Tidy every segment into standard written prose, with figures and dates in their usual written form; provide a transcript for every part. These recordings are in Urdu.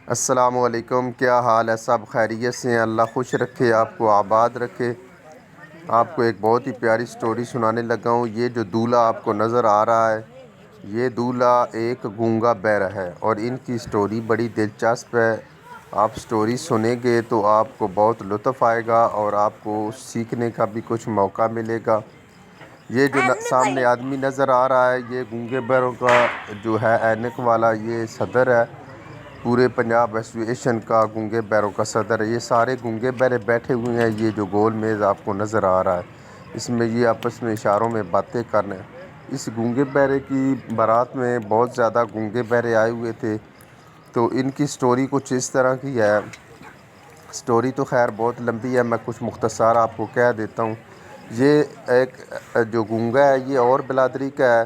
السلام علیکم، کیا حال ہے؟ سب خیریت سے ہیں؟ اللہ خوش رکھے، آپ کو آباد رکھے۔ آپ کو ایک بہت ہی پیاری سٹوری سنانے لگا ہوں۔ یہ جو دولہا آپ کو نظر آ رہا ہے، یہ دولہا ایک گونگا بہرا ہے اور ان کی سٹوری بڑی دلچسپ ہے۔ آپ سٹوری سنیں گے تو آپ کو بہت لطف آئے گا اور آپ کو سیکھنے کا بھی کچھ موقع ملے گا۔ یہ جو سامنے آدمی نظر آ رہا ہے، یہ گونگے بہروں کا جو ہے اینک والا، یہ صدر ہے پورے پنجاب ایسوسی ایشن کا، گونگے بہروں کا صدر ہے۔ یہ سارے گونگے بہرے بیٹھے ہوئے ہیں۔ یہ جو گول میز آپ کو نظر آ رہا ہے، اس میں یہ آپس میں اشاروں میں باتیں کر رہے ہیں۔ اس گونگے بہرے کی بارات میں بہت زیادہ گونگے بہرے آئے ہوئے تھے، تو ان کی سٹوری کچھ اس طرح کی ہے۔ سٹوری تو خیر بہت لمبی ہے، میں کچھ مختصر آپ کو کہہ دیتا ہوں۔ یہ ایک جو گونگا ہے، یہ اور برادری کا ہے،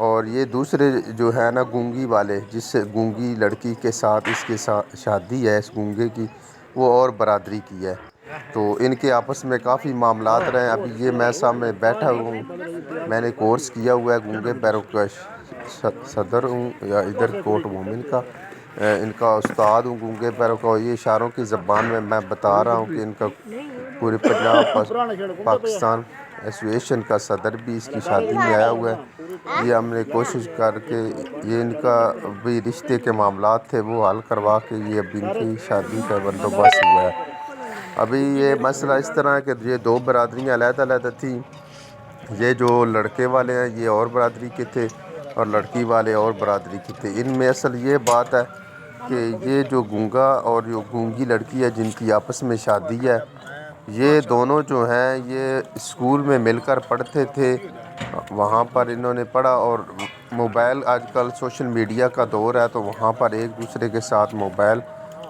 اور یہ دوسرے جو ہے نا گونگی والے، جس سے گونگی لڑکی کے ساتھ اس کے ساتھ شادی ہے اس گونگے کی، وہ اور برادری کی ہے۔ تو ان کے آپس میں کافی معاملات رہے ہیں۔ ابھی یہ میں سامنے بیٹھا ہوں، میں نے کورس کیا ہوا ہے گونگے بہروں کا، صدر ہوں یا ادھر کوٹ مومن کا، ان کا استاد ہوں گونگے بہروں کا۔ یہ اشاروں کی زبان میں بتا رہا ہوں کہ ان کا پورے پنجاب پاکستان ایسوسی ایشن کا صدر بھی اس کی شادی میں آیا ہوا ہے۔ یہ ہم نے کوشش کر کے یہ ان کا بھی رشتے کے معاملات تھے وہ حل کروا کے یہ ابھی ان کی شادی کا بندوبست ہوا ہے۔ ابھی یہ مسئلہ اس طرح ہے کہ یہ دو برادریاں علیحدہ علیحدہ تھیں۔ یہ جو لڑکے والے ہیں یہ اور برادری کے تھے اور لڑکی والے اور برادری کے تھے۔ ان میں اصل یہ بات ہے کہ یہ جو گونگا اور جو گونگی لڑکی ہے جن کی آپس میں شادی ہے، یہ دونوں جو ہیں یہ اسکول میں مل کر پڑھتے تھے۔ وہاں پر انہوں نے پڑھا، اور موبائل آج کل سوشل میڈیا کا دور ہے، تو وہاں پر ایک دوسرے کے ساتھ موبائل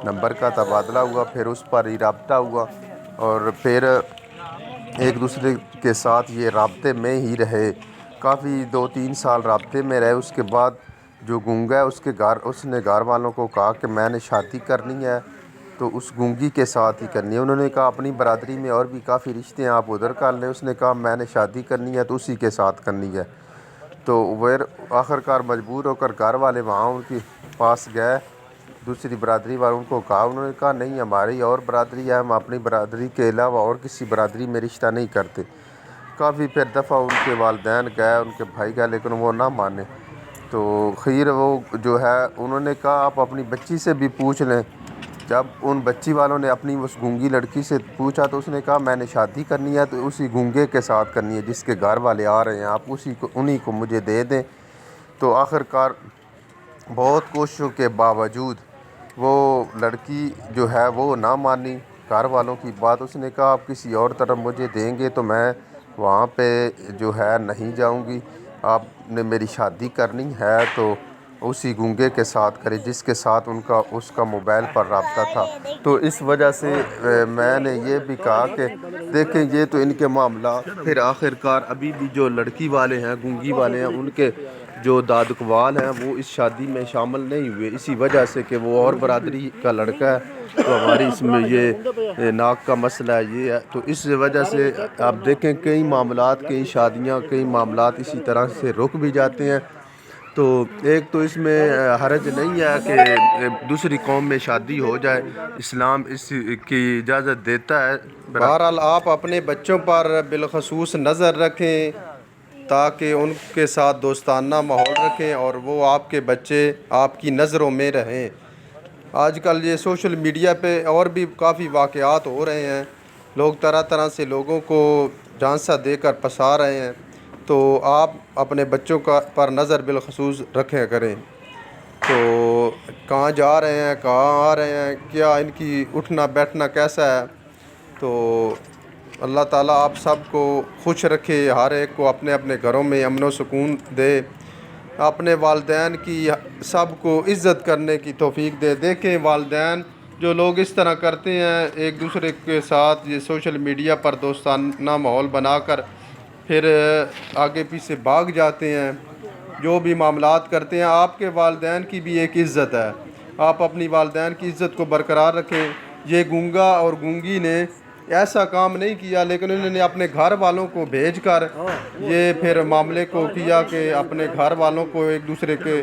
نمبر کا تبادلہ ہوا، پھر اس پر ہی رابطہ ہوا، اور پھر ایک دوسرے کے ساتھ یہ رابطے میں ہی رہے۔ کافی 2-3 سال رابطے میں رہے۔ اس کے بعد جو گونگا ہے اس نے گھر والوں کو کہا کہ میں نے شادی کرنی ہے تو اس گونگی کے ساتھ ہی کرنی ہے۔ انہوں نے کہا اپنی برادری میں اور بھی کافی رشتے ہیں، آپ ادھر کر لیں۔ اس نے کہا میں نے شادی کرنی ہے تو اسی کے ساتھ کرنی ہے۔ تو وہ آخر کار مجبور ہو کر گھر والے وہاں ان کے پاس گئے، دوسری برادری والوں کو کہا، انہوں نے کہا نہیں، ہماری اور برادری ہے، ہم اپنی برادری کے علاوہ اور کسی برادری میں رشتہ نہیں کرتے۔ کافی پھر دفعہ ان کے والدین گئے، ان کے بھائی گئے، لیکن وہ نہ مانے۔ تو خیر وہ جو ہے انہوں نے کہا آپ اپنی بچی سے بھی پوچھ لیں۔ جب ان بچی والوں نے اپنی اس گونگی لڑکی سے پوچھا تو اس نے کہا میں نے شادی کرنی ہے تو اسی گونگے کے ساتھ کرنی ہے جس کے گھر والے آ رہے ہیں، آپ انہی کو مجھے دے دیں۔ تو آخر کار بہت کوششوں کے باوجود وہ لڑکی جو ہے وہ نہ مانی گھر والوں کی بات۔ اس نے کہا آپ کسی اور طرف مجھے دیں گے تو میں وہاں پہ جو ہے نہیں جاؤں گی، آپ نے میری شادی کرنی ہے تو اسی گونگے کے ساتھ کرے جس کے ساتھ اس کا موبائل پر رابطہ تھا۔ تو اس وجہ سے میں نے یہ بھی کہا کہ دیکھیں یہ تو ان کے معاملات، پھر آخر کار ابھی بھی جو لڑکی والے ہیں گونگی والے ہیں ان کے جو دادکوال ہیں وہ اس شادی میں شامل نہیں ہوئے، اسی وجہ سے کہ وہ اور برادری کا لڑکا ہے تو ہماری اس میں یہ ناک کا مسئلہ ہے، یہ ہے۔ تو اس وجہ سے آپ دیکھیں کئی معاملات، کئی شادیاں، کئی معاملات اسی طرح سے رک بھی جاتے ہیں۔ تو ایک تو اس میں حرج نہیں ہے کہ دوسری قوم میں شادی ہو جائے، اسلام اس کی اجازت دیتا ہے۔ بہرحال آپ اپنے بچوں پر بالخصوص نظر رکھیں تاکہ ان کے ساتھ دوستانہ ماحول رکھیں اور وہ آپ کے بچے آپ کی نظروں میں رہیں۔ آج کل یہ سوشل میڈیا پہ اور بھی کافی واقعات ہو رہے ہیں، لوگ طرح طرح سے لوگوں کو جھانسا دے کر پھنسا رہے ہیں، تو آپ اپنے بچوں پر نظر بالخصوص رکھیں کریں۔ تو کہاں جا رہے ہیں، کہاں آ رہے ہیں، کیا ان کی اٹھنا بیٹھنا کیسا ہے۔ تو اللہ تعالیٰ آپ سب کو خوش رکھے، ہر ایک کو اپنے اپنے گھروں میں امن و سکون دے، اپنے والدین کی سب کو عزت کرنے کی توفیق دے۔ دیکھیں والدین جو لوگ اس طرح کرتے ہیں ایک دوسرے کے ساتھ یہ سوشل میڈیا پر دوستانہ ماحول بنا کر پھر آگے پیچھے بھاگ جاتے ہیں، جو بھی معاملات کرتے ہیں، آپ کے والدین کی بھی ایک عزت ہے، آپ اپنی والدین کی عزت کو برقرار رکھیں۔ یہ گونگا اور گونگی نے ایسا کام نہیں کیا، لیکن انہوں نے اپنے گھر والوں کو بھیج کر یہ پھر معاملے کو کیا کہ اپنے گھر والوں کو ایک دوسرے کے